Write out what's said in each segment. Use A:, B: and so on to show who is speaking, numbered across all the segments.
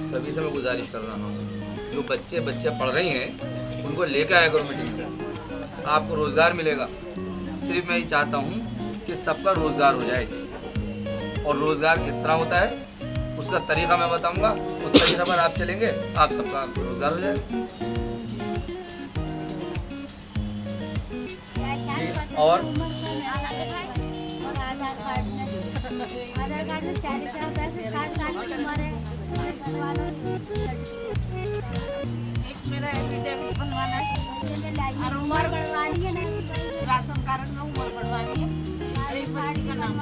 A: सभी से मैं गुजारिश कर रहा हूँ, जो बच्चे पढ़ रही हैं उनको लेकर आया करो मीटिंग में, आपको रोज़गार मिलेगा। सिर्फ मैं ये चाहता हूँ कि सबका रोज़गार हो जाए, और रोज़गार किस तरह होता है उसका तरीका मैं बताऊँगा, उस तरीका पर आप चलेंगे, आप सबका रोज़गार हो जाएगा। और
B: आधार कार्ड में 40,000 पैसे तुम्हारे एक मेरा एफिडेविट बनवाना है और उम्र बढ़वानी है ना, राशन कार्ड में उम्र बढ़वानी है, एक बच्ची का नाम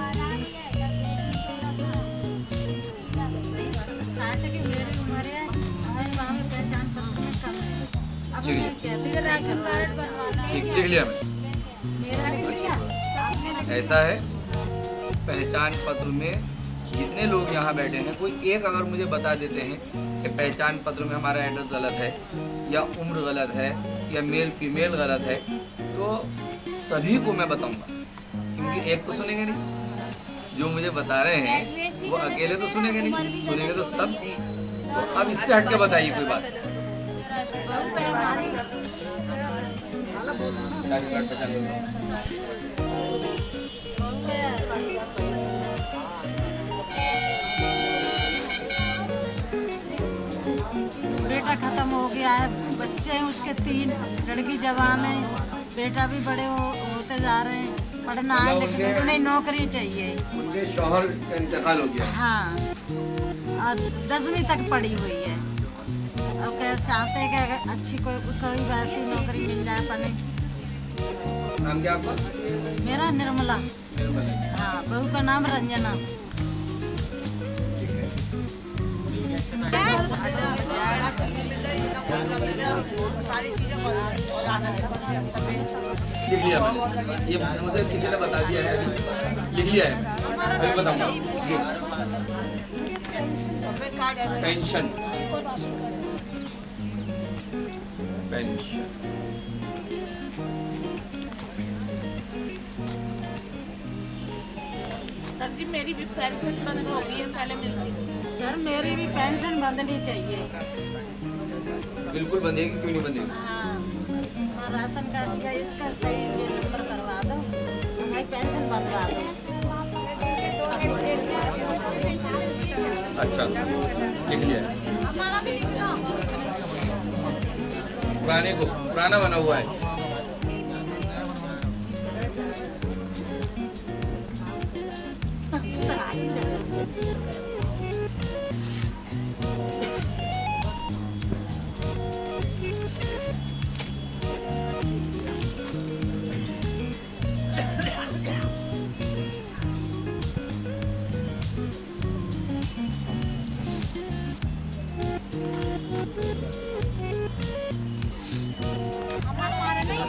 B: राशन कार्ड बनवाना है।
A: लिख लिया ऐसा है, पहचान पत्र में जितने लोग यहाँ बैठे हैं, कोई एक अगर मुझे बता देते हैं कि पहचान पत्र में हमारा एड्रेस गलत है या उम्र गलत है या मेल फीमेल गलत है, तो सभी को मैं बताऊंगा, क्योंकि एक तो सुनेंगे नहीं, जो मुझे बता रहे हैं वो अकेले तो सुनेंगे नहीं, सुनेंगे तो सब। तो अब इससे हट के बताइए कोई बात।
C: बेटा खत्म हो गया है, बच्चे हैं उसके 3, लड़की जवान है, बेटा भी बड़े होते जा रहे हैं, पढ़ना है लेकिन उन्हें नौकरी चाहिए।
A: उनके शौहर का इंतकाल हो गया।
C: हाँ, और 10वीं तक पढ़ी हुई है, अब क्या चाहते हैं कि अच्छी कोई वैसी नौकरी मिल जाए अपने।
A: नाम क्या आपका?
C: मेरा निर्मला। हाँ, बहू का नाम रंजना।
A: लिख लिया मैंने, ये मुझे किसी ने बता दिया है, अभी लिख लिया है, अभी बताऊंगा। पेंशन, पेंशन
B: सर जी मेरी भी पेंशन बंद हो गई है, पहले मिलती थी।
C: सर मेरी भी पेंशन बंदनी चाहिए।
A: बिल्कुल बंदेगी, क्यों नहीं बंदेगी?
C: हाँ, राशन कार्ड का इसका सही नंबर करवा दो, हमारी पेंशन बनवा दो।
A: अच्छा, लिख लिया है। पुराना बना हुआ है।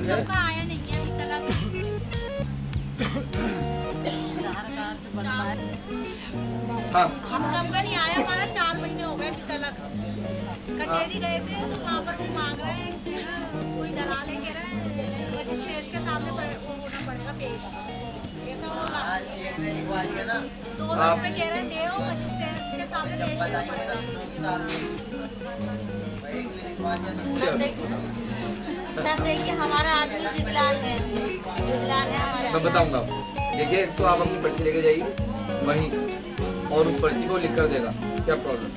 B: सबका आया नहीं है अभी तक।
A: हाँ,
B: हम सबका नहीं आया, हमारा 4 महीने हो गए अभी तक। कचहरी गए थे तो वहाँ पर वो मांग रहे हैं, कोई दलाल है कह रहा है मजिस्ट्रेट के सामने होना पड़ेगा पेश, ऐसा होगा। 200 रुपये कह रहे हैं दे, मजिस्ट्रेट के सामने पेश होना पड़ेगा। सर देखिए हमारा आदमी विकलांग है हमारा।
A: मैं बताऊंगा आपको। देखिए, एक तो आप अपनी पर्ची लेके जाइए वहीं, और उस पर्ची को लिख कर देगा, क्या प्रॉब्लम?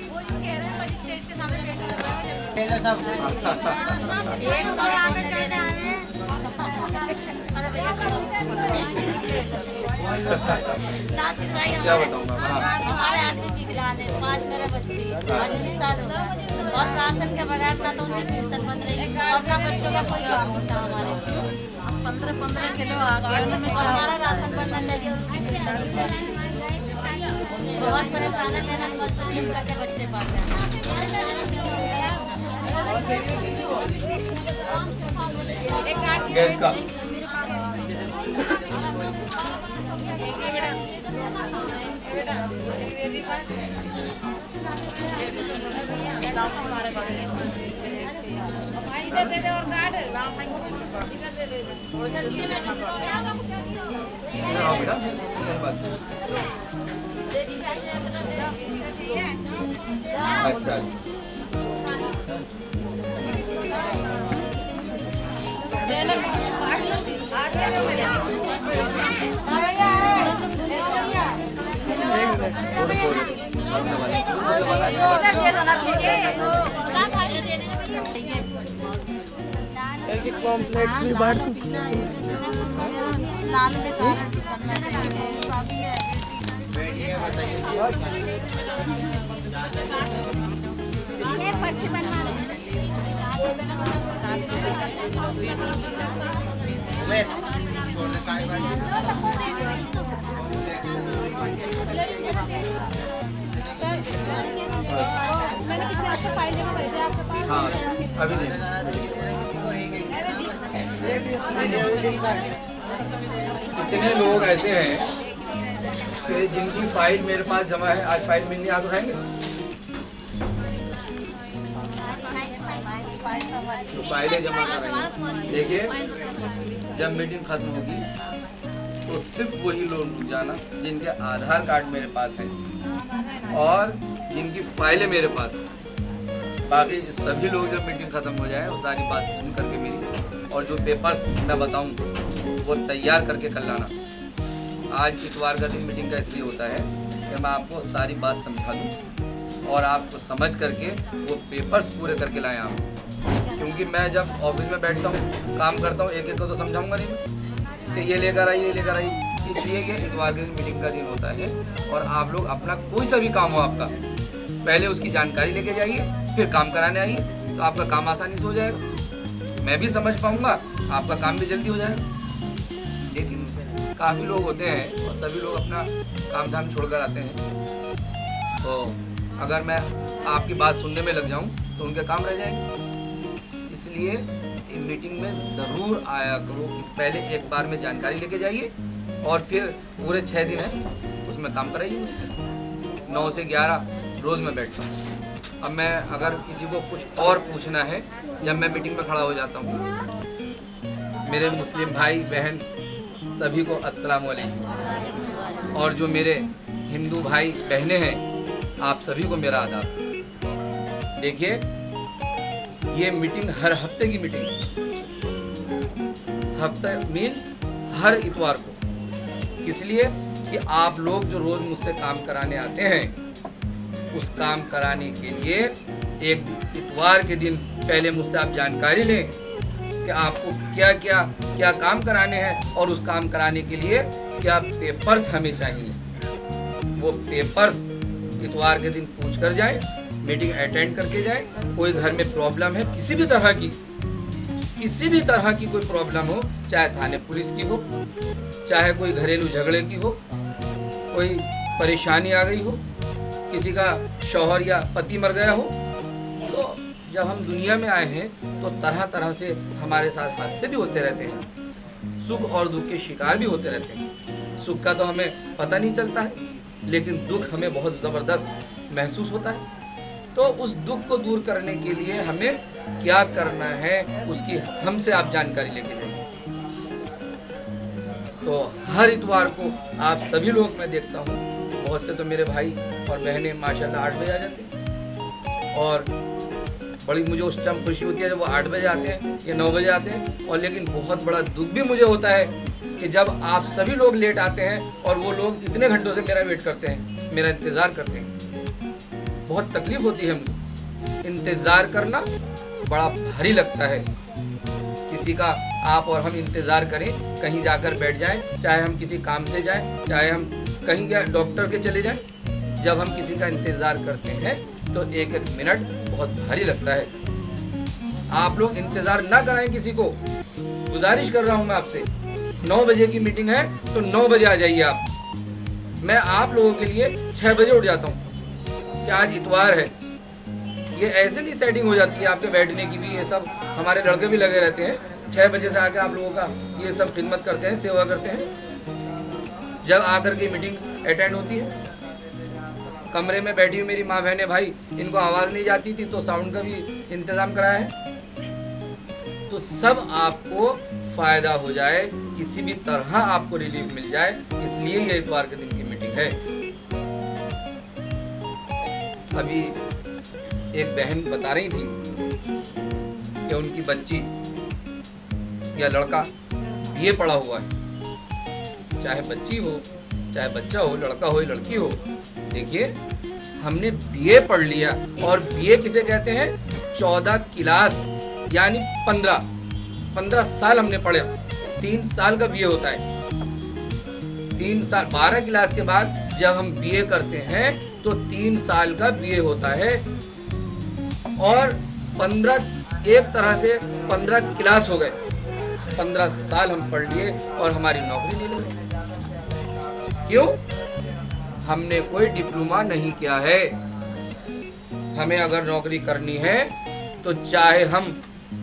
B: वो जो कह रहे हैं मजिस्ट्रेट के सामने पेश होना नासिर भाई
A: क्या बताऊंगा?
B: हमारे आदमी विकलांग है, 5 मेरे बच्चे, 20 साल हो गए, और राशन के बगैर ना तो उनकी पेंशन बन रही और ना बच्चों का कोई काम होता हमारे।
C: 15-15 किलो आ गया,
B: और हमारा राशन बनना चाहिए, उनकी पेंशन मिल जानी चाहिए। बहुत परेशान है, मेहनत मजदूरी करके बच्चे पालते हैं।
A: गैस का
B: इधर दे दे और कार्ड इधर दे दे।
A: बेटा, अच्छा
C: कॉम्प्लेक्स में बांट लाल में कारण करना चाहिए उसका भी है। पर्ची बनवा
B: मैंने कितने आपको फाइल जमा करे थे आपके पास?
A: हाँ अभी नहीं। कितने लोग ऐसे हैं कि जिनकी फाइल मेरे पास जमा है, आज फाइल मिलनी हाथ उठाएंगे? तो फाइलें जमा कराएंगे। देखिए जब मीटिंग खत्म होगी तो सिर्फ वही लोग जाना जिनके आधार कार्ड मेरे पास है और जिनकी फाइलें मेरे पास है। बाकी सभी लोग जब मीटिंग खत्म हो जाए वो सारी बात सुन करके मेरी और जो पेपर्स मैं बताऊं वो तैयार करके कल लाना। आज इतवार का दिन मीटिंग का इसलिए होता है कि मैं आपको सारी बात समझा दूं और आपको समझ करके वो पेपर्स पूरे करके लाएं आप। क्योंकि मैं जब ऑफिस में बैठता हूँ काम करता हूँ एक एक को तो समझाऊंगा नहीं कि ये लेकर आई ये लेकर आई। इसलिए ये इतवार के दिन मीटिंग का दिन होता है और आप लोग अपना कोई सा भी काम हो आपका पहले उसकी जानकारी लेके जाइए, फिर काम कराने आइए, तो आपका काम आसानी से हो जाएगा, मैं भी समझ पाऊंगा, आपका काम भी जल्दी हो जाएगा। लेकिन काफ़ी लोग होते हैं और सभी लोग अपना काम धाम छोड़कर आते हैं, तो अगर मैं आपकी बात सुनने में लग जाऊं तो उनके काम रह जाएंगे। इसलिए मीटिंग में ज़रूर आया करो कि पहले एक बार में जानकारी लेके जाइए और फिर पूरे 6 दिन है उसमें काम कराइए मुझसे। 9 से 11 रोज़ मैं बैठता हूँ। अब मैं अगर किसी को कुछ और पूछना है जब मैं मीटिंग में खड़ा हो जाता हूँ। मेरे मुस्लिम भाई बहन सभी को अस्सलाम वालेकुम और जो मेरे हिंदू भाई बहनें हैं आप सभी को मेरा आदाब। देखिए ये मीटिंग हर हफ्ते की मीटिंग हफ्ता मीन्स हर इतवार को, इसलिए कि आप लोग जो रोज़ मुझसे काम कराने आते हैं उस काम कराने के लिए एक इतवार के दिन पहले मुझसे आप जानकारी लें कि आपको क्या क्या क्या काम कराने हैं और उस काम कराने के लिए क्या पेपर्स हमें चाहिए। वो पेपर्स इतवार के दिन पूछ कर जाएं, मीटिंग अटेंड करके जाएं। कोई घर में प्रॉब्लम है किसी भी तरह की कोई प्रॉब्लम हो, चाहे थाने पुलिस की हो, चाहे कोई घरेलू झगड़े की हो, कोई परेशानी आ गई हो, किसी का शौहर या पति मर गया हो, तो जब हम दुनिया में आए हैं तो तरह तरह से हमारे साथ हादसे भी होते रहते हैं, सुख और दुख के शिकार भी होते रहते हैं। सुख का तो हमें पता नहीं चलता है लेकिन दुख हमें बहुत ज़बरदस्त महसूस होता है। तो उस दुख को दूर करने के लिए हमें क्या करना है उसकी हमसे आप जानकारी लेके जाइए। तो हर इतवार को आप सभी लोग मैं देखता हूँ, बहुत से तो मेरे भाई और बहनें माशाल्लाह 8 बजे आ जाते हैं और बड़ी मुझे उस टाइम खुशी होती है जब वो 8 बजे आते हैं या 9 बजे आते हैं। और लेकिन बहुत बड़ा दुख भी मुझे होता है कि जब आप सभी लोग लेट आते हैं और वो लोग इतने घंटों से मेरा वेट करते हैं, मेरा इंतज़ार करते हैं। बहुत तकलीफ़ होती है हमको, इंतज़ार करना बड़ा भारी लगता है। किसी का आप और हम इंतज़ार करें, कहीं जाकर बैठ जाएं, चाहे हम किसी काम से जाएं, चाहे हम कहीं या डॉक्टर के चले जाएं, जब हम किसी का इंतज़ार करते हैं तो एक एक मिनट बहुत भारी लगता है। आप लोग इंतज़ार ना कराएं किसी को, गुजारिश कर रहा हूं मैं आपसे। 9 बजे की मीटिंग है तो 9 बजे आ जाइए आप। मैं आप लोगों के लिए 6 बजे उठ जाता हूं कि आज इतवार है। ये ऐसे नहीं सेटिंग हो जाती है आपके बैठने की भी, ये सब हमारे लड़के भी लगे रहते हैं 6 बजे से आके आप लोगों का ये सब खिदमत करते हैं, सेवा करते हैं। जब आकर के मीटिंग अटेंड होती है, कमरे में बैठी हुई मेरी माँ बहनें भाई, इनको आवाज़ नहीं जाती थी तो साउंड का भी इंतज़ाम कराया है। तो सब आपको फ़ायदा हो जाए, किसी भी तरह आपको रिलीफ मिल जाए, इसलिए ये इतवार के दिन की मीटिंग है। अभी एक बहन बता रही थी कि उनकी बच्ची या लड़का ये पढ़ा हुआ है, चाहे बच्ची हो चाहे बच्चा हो, लड़का हो या लड़की हो। देखिए, हमने बीए पढ़ लिया, और बीए किसे कहते हैं? 14 क्लास यानी 15 साल हमने पढ़ा। 3 साल का बीए होता है। 3 साल 12 क्लास के बाद जब हम बीए करते हैं तो 3 साल का बीए होता है, और 15 एक तरह से 15 क्लास हो गए। 15 साल हम पढ़ लिए और हमारी नौकरी नहीं लगी। क्यों? हमने कोई डिप्लोमा नहीं किया है। हमें अगर नौकरी करनी है तो चाहे हम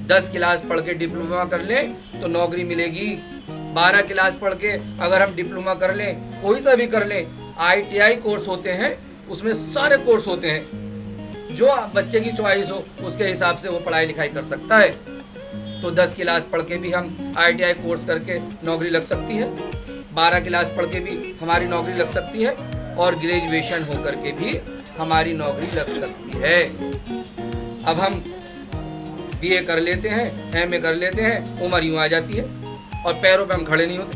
A: 10 क्लास पढ़ के डिप्लोमा कर लें तो नौकरी मिलेगी। 12 क्लास पढ़ के अगर हम डिप्लोमा कर लें, कोई सा भी कर लें, ITI कोर्स होते हैं, उसमें सारे कोर्स होते हैं। जो बच्चे की चॉइस हो उसके हिसाब से वो पढ़ाई लिखाई कर सकता है। तो 10 क्लास पढ़ के भी हम ITI कोर्स करके नौकरी लग सकती है, 12 क्लास पढ़ के भी हमारी नौकरी लग सकती है, और ग्रेजुएशन होकर के भी हमारी नौकरी लग सकती है। अब हम BA कर लेते हैं, MA कर लेते हैं, उम्र यूँ आ जाती है और पैरों पे हम खड़े नहीं होते।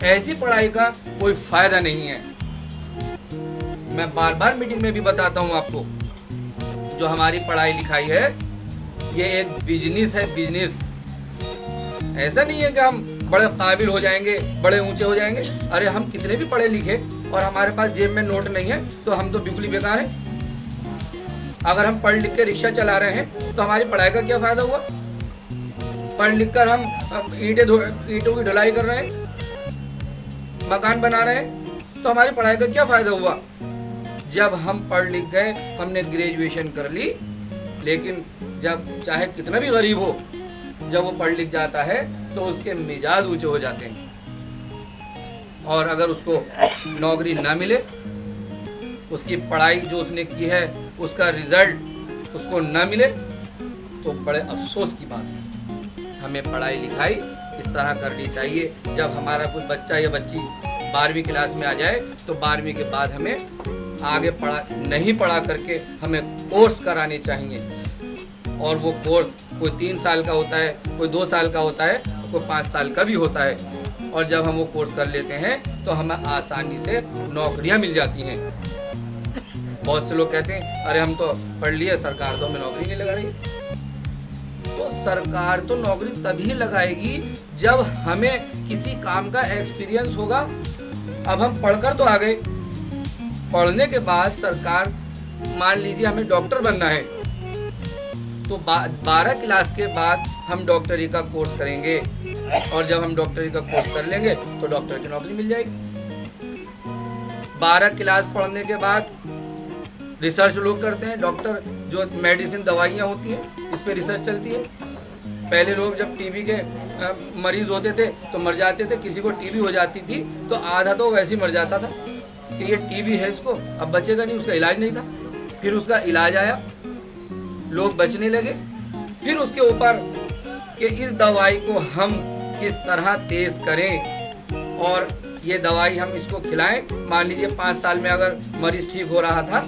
A: ऐसी पढ़ाई का कोई फायदा नहीं है। मैं बार बार मीटिंग में भी बताता हूँ आपको, जो हमारी पढ़ाई लिखाई है ये एक बिजनेस है, बिजनेस। ऐसा नहीं है कि हम बड़े काबिल हो जाएंगे, बड़े ऊंचे हो जाएंगे। अरे हम कितने भी पढ़े लिखे और हमारे पास जेब में नोट नहीं है तो हम तो बिल्कुल ही बेकार हैं। अगर हम पढ़ लिख के रिक्शा चला रहे हैं तो हमारी पढ़ाई का क्या फायदा हुआ? पढ़ लिख कर हम ईंटों की ढलाई कर रहे हैं, मकान बना रहे हैं, तो हमारी पढ़ाई का क्या फायदा हुआ? जब हम पढ़ लिख गए, हमने ग्रेजुएशन कर ली, लेकिन जब चाहे कितना भी गरीब हो, जब वो पढ़ लिख जाता है तो उसके मिजाज ऊंचे हो जाते हैं। और अगर उसको नौकरी ना मिले, उसकी पढ़ाई जो उसने की है उसका रिजल्ट उसको ना मिले, तो बड़े अफसोस की बात है। हमें पढ़ाई लिखाई इस तरह करनी चाहिए, जब हमारा कोई बच्चा या बच्ची 12वीं क्लास में आ जाए तो 12वीं के बाद हमें आगे नहीं पढ़ा करके हमें कोर्स कराने चाहिए। और वो कोर्स कोई 3 साल का होता है, कोई 2 साल का होता है, कोई 5 साल का भी होता है। और जब हम वो कोर्स कर लेते हैं तो हमें आसानी से नौकरियां मिल जाती हैं। बहुत से लोग कहते हैं अरे हम तो पढ़ लिए, सरकार तो हमें नौकरी नहीं लगा रही। तो सरकार तो नौकरी तभी लगाएगी जब हमें किसी काम का एक्सपीरियंस होगा। अब हम पढ़कर तो आ गए, पढ़ने के बाद सरकार, मान लीजिए हमें डॉक्टर बनना है, तो 12 क्लास के बाद हम डॉक्टरी का कोर्स करेंगे, और जब हम डॉक्टरी का कोर्स कर लेंगे तो डॉक्टर की नौकरी मिल जाएगी। 12 क्लास पढ़ने के बाद रिसर्च लोग करते हैं, डॉक्टर जो मेडिसिन दवाइयाँ होती हैं इस पर रिसर्च चलती है। पहले लोग जब टीबी के मरीज होते थे तो मर जाते थे, किसी को टीबी हो जाती थी तो आधा तो वैसे ही मर जाता था कि ये टीबी है इसको, अब बचेगा नहीं, उसका इलाज नहीं था। फिर उसका इलाज आया, लोग बचने लगे। फिर उसके ऊपर कि इस दवाई को हम किस तरह तेज करें और ये दवाई हम इसको खिलाएं। मान लीजिए 5 साल में अगर मरीज ठीक हो रहा था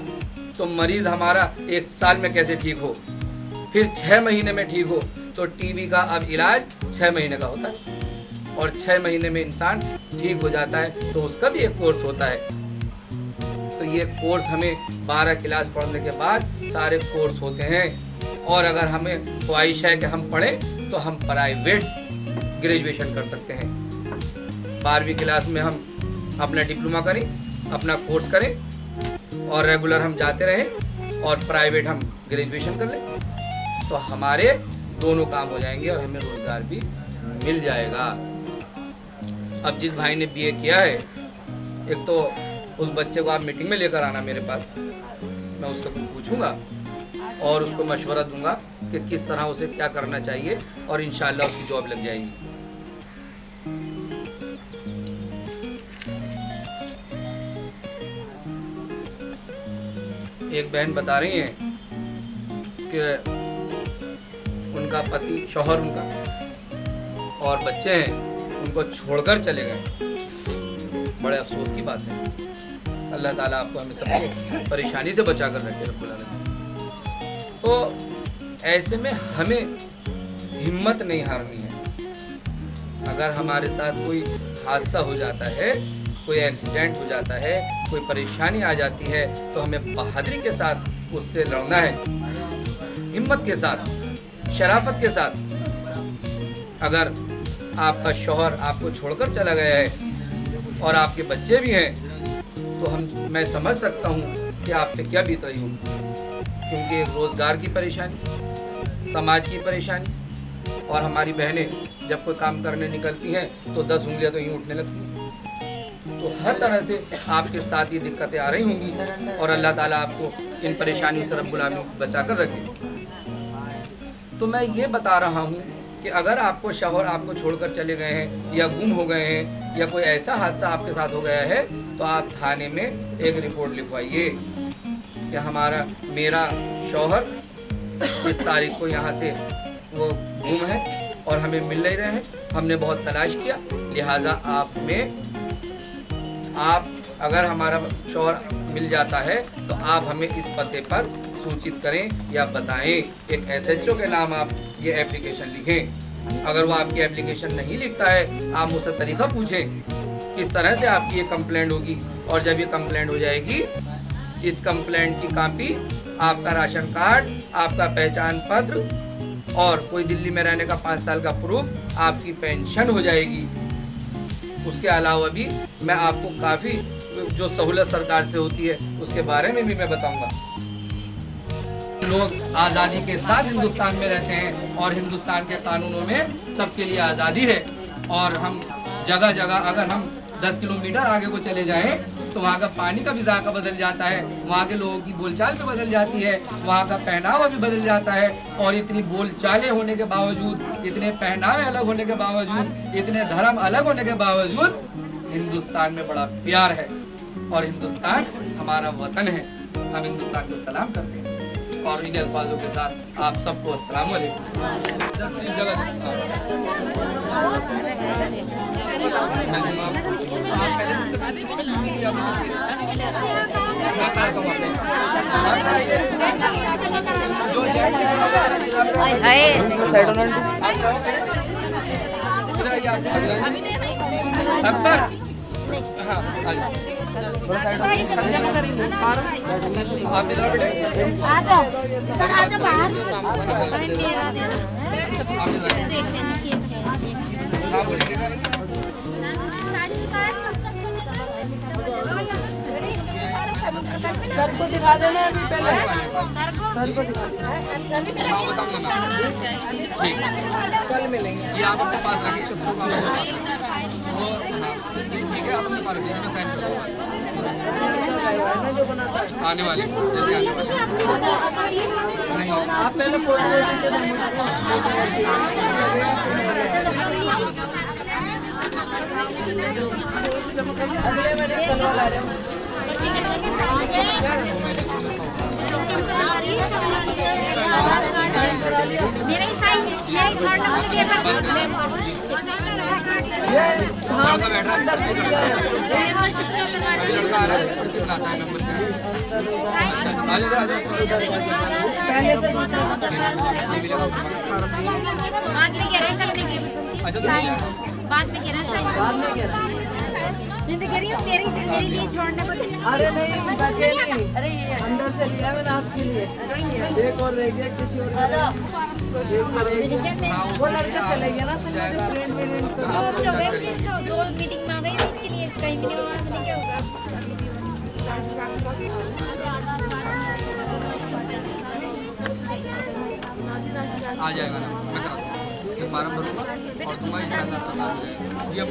A: तो मरीज हमारा 1 साल में कैसे ठीक हो, फिर 6 महीने में ठीक हो। तो टीबी का अब इलाज 6 महीने का होता है और 6 महीने में इंसान ठीक हो जाता है, तो उसका भी एक कोर्स होता है। तो ये कोर्स हमें 12 क्लास पढ़ने के बाद सारे कोर्स होते हैं। और अगर हमें ख्वाहिश है कि हम पढ़ें तो हम प्राइवेट ग्रेजुएशन कर सकते हैं। 12वीं क्लास में हम अपना डिप्लोमा करें, अपना कोर्स करें और रेगुलर हम जाते रहें और प्राइवेट हम ग्रेजुएशन कर लें, तो हमारे दोनों काम हो जाएंगे और हमें रोजगार भी मिल जाएगा। अब जिस भाई ने बीए किया है, एक तो उस बच्चे को आप मीटिंग में लेकर आना मेरे पास, मैं उससे कुछ पूछूंगा और उसको मशवरा दूंगा कि किस तरह उसे क्या करना चाहिए और इंशाल्लाह उसकी जॉब लग जाएगी। एक बहन बता रही हैं कि उनका पति, शौहर उनका और बच्चे हैं, उनको छोड़कर चले गए। बड़े अफसोस की बात है। अल्लाह ताला आपको हमें सबको परेशानी से बचा कर रखे रब्बुल आलमीन। तो ऐसे में हमें हिम्मत नहीं हारनी है। अगर हमारे साथ कोई हादसा हो जाता है, कोई एक्सीडेंट हो जाता है, कोई परेशानी आ जाती है, तो हमें बहादुरी के साथ उससे लड़ना है, हिम्मत के साथ, शराफत के साथ। अगर आपका शौहर आपको छोड़कर चला गया है और आपके बच्चे भी हैं, तो मैं समझ सकता हूँ कि आप पे क्या बीत रही होगी, क्योंकि रोज़गार की परेशानी, समाज की परेशानी, और हमारी बहनें जब कोई काम करने निकलती हैं तो 10 उंगलियां तो यूँ उठने लगती हैं। तो हर तरह से आपके साथ ये दिक्कतें आ रही होंगी, और अल्लाह ताला आपको इन परेशानियों से रब्बुल आलमीन बचा कर रखे। तो मैं ये बता रहा हूँ कि अगर आपको शौहर आपको छोड़कर चले गए हैं, या गुम हो गए हैं, या कोई ऐसा हादसा आपके साथ हो गया है, तो आप थाने में एक रिपोर्ट लिखवाइए कि मेरा शौहर इस तारीख को यहाँ से वो गुम है और हमें मिल नहीं रहे हैं, हमने बहुत तलाश किया, लिहाजा आप अगर हमारा शौहर मिल जाता है तो आप हमें इस पते पर सूचित करें या बताएं। एक SHO के नाम आप ये एप्लीकेशन लिखें। अगर वो आपकी एप्लीकेशन नहीं लिखता है, आप मुझसे तरीका पूछें किस तरह से आपकी ये कंप्लेंट होगी, और जब ये कंप्लेंट हो जाएगी, इस कंप्लेंट की कॉपी, आपका राशन कार्ड, आपका पहचान पत्र, और कोई दिल्ली में रहने का 5 साल का प्रूफ, आपकी पेंशन हो जाएगी। उसके अलावा भी मैं आपको काफ़ी जो सहूलत सरकार से होती है उसके बारे में भी मैं बताऊंगा। लोग आज़ादी के साथ हिंदुस्तान में रहते हैं, और हिंदुस्तान के कानूनों में सबके लिए आज़ादी है, और हम जगह जगह अगर हम 10 किलोमीटर आगे को चले जाएं तो वहाँ का पानी का भी जायका बदल जाता है, वहाँ के लोगों की बोलचाल भी बदल जाती है, वहाँ का पहनावा भी बदल जाता है। और इतनी बोलचालें होने के बावजूद, इतने पहनावे अलग होने के बावजूद, इतने धर्म अलग होने के बावजूद हिंदुस्तान में बड़ा प्यार है, और हिंदुस्तान हमारा वतन है। हम हिंदुस्तान को सलाम करते हैं, और इन अल्फाजों के साथ आप सबको अस्सलाम अकबर, हाँ आप इधर बेटे,
B: आ जाओ बाहर।
A: हाँ बोलिए।
C: सर को दिखा देना अभी पहले, सर को दिखा
A: हाँ बताऊंगा मैं, ठीक,
C: कल मिलेंगे।
A: ये आप अपने पास रखिए, वो ठीक है, अपने पास रखिए, मैं साइन कर दूँगा। आने वाले जैसे आने वाले नहीं,
C: आप पहले फोटो अगले महीने कल वाला रहे हैं।
B: मेरे साइज मेरे छोड़ने को तो
A: लड़का बैठा है, लड़का आ रहा है, पर्ची बनाता है नंबर
B: बाद में कह रहे मेरे लिए छोड़ने को।
C: अरे नहीं बचे नहीं, अरे ये अंदर से लिया मैंने आपके लिए, एक और रह गया किसी और का। वो लड़के चले गया ना, फिर मुझे फ्रेंड
B: मीटिंग में आ गई इसके लिए कहीं भी नहीं क्या होगा।
A: आ जाएगा ना, मैं करा दूँगा, फार्म भरूँगा और तुम्हारी इंशाल्लाह ये